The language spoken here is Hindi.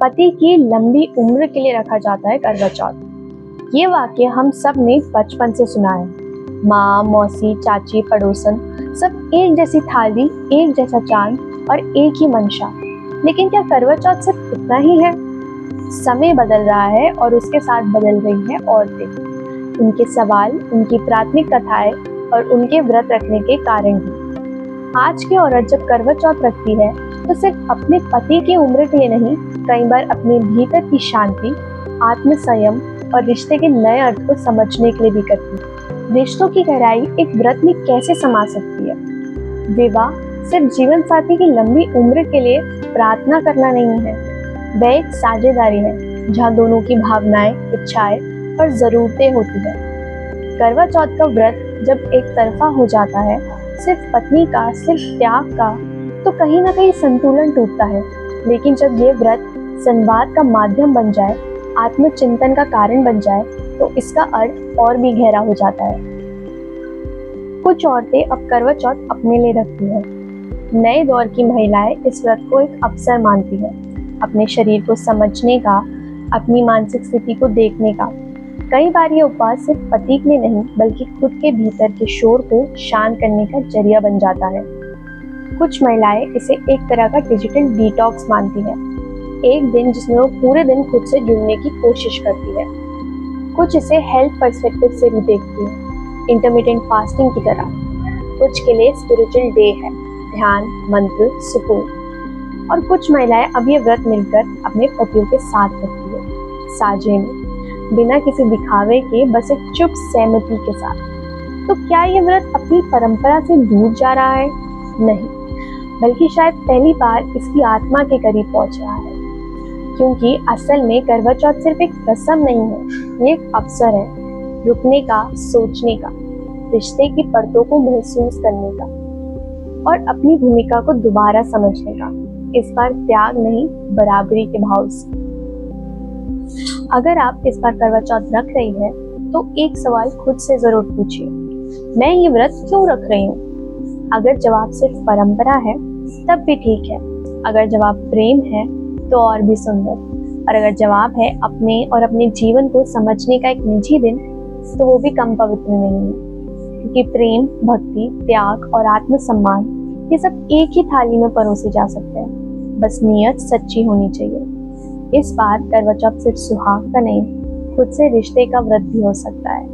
पति की लंबी उम्र के लिए रखा जाता है करवा चौथ। ये वाक्य हम सब ने बचपन से सुना है। माँ, मौसी, चाची, पड़ोसन सब एक जैसी थाली, एक जैसा चांद और एक ही मंशा। लेकिन क्या करवा चौथ सिर्फ इतना ही है? समय बदल रहा है और उसके साथ बदल रही हैं औरतें, उनके सवाल, उनकी प्राथमिक कथाएं और उनके व्रत रखने के कारण भी। आज की औरत जब करवा चौथ रखती है तो सिर्फ अपने पति की उम्र के लिए नहीं, कई बार अपने भीतर की शांति, आत्म संयम और रिश्ते के नए अर्थ को समझने के लिए भी करती है। रिश्तों की गहराई एक व्रत में कैसे समा सकती है? विवाह सिर्फ जीवन साथी की लंबी उम्र के लिए प्रार्थना करना नहीं है, वह एक साझेदारी है जहाँ दोनों की भावनाएं, इच्छाएं और जरूरतें होती है। करवा चौथ का व्रत जब एक तरफा हो जाता है, सिर्फ पत्नी का, सिर्फ त्याग का, तो कहीं ना कहीं संतुलन टूटता है। लेकिन जब ये व्रत संवाद का माध्यम बन जाए, आत्मचिंतन का कारण बन जाए, तो इसका अर्थ और भी गहरा हो जाता है। कुछ औरतें अब करवा चौथ अपने लिए रखती है। नए दौर की महिलाएं इस व्रत को एक अवसर मानती है, अपने शरीर को समझने का, अपनी मानसिक स्थिति को देखने का। कई बार ये उपवास सिर्फ पति के लिए नहीं, बल्कि खुद के भीतर के शोर को शांत करने का जरिया बन जाता है। कुछ महिलाएं इसे एक तरह का डिजिटल डिटॉक्स मानती हैं, एक दिन जिसमें वो पूरे दिन खुद से जुड़ने की कोशिश करती है। कुछ इसे हेल्थ पर्सपेक्टिव से भी देखती है, इंटरमिटेंट फास्टिंग की तरह। कुछ के लिए स्पिरिचुअल डे है, ध्यान, मंत्र, सुकून। और कुछ महिलाएं अब ये व्रत मिलकर अपने पतियों के साथ रखती है, साझे में, बिना किसी दिखावे के, बस एक चुप सहमति के साथ। तो क्या ये व्रत अपनी परंपरा से दूर जा रहा है? नहीं, बल्कि शायद पहली बार इसकी आत्मा के करीब पहुंच रहा है। क्योंकि असल में करवा चौथ सिर्फ एक रस्म नहीं है, ये एक अवसर है रुकने का, सोचने का, रिश्ते की परतों को महसूस करने का और अपनी भूमिका को दोबारा समझने का। इस बार त्याग नहीं, बराबरी के भाव से। अगर आप इस बार करवा चौथ रख रही हैं, तो एक सवाल खुद से जरूर पूछिए, मैं ये व्रत क्यों रख रही हूँ? अगर जवाब सिर्फ परंपरा है, तब भी ठीक है। अगर जवाब प्रेम है, तो और भी सुंदर। और अगर जवाब है अपने और अपने जीवन को समझने का एक निजी दिन, तो वो भी कम पवित्र नहीं है। क्योंकि प्रेम, भक्ति, त्याग और आत्मसम्मान, ये सब एक ही थाली में परोसे जा सकते हैं। बस नीयत सच्ची होनी चाहिए। इस बार करवा चौथ सिर्फ सुहाग का नहीं, खुद से रिश्ते का व्रत भी हो सकता है।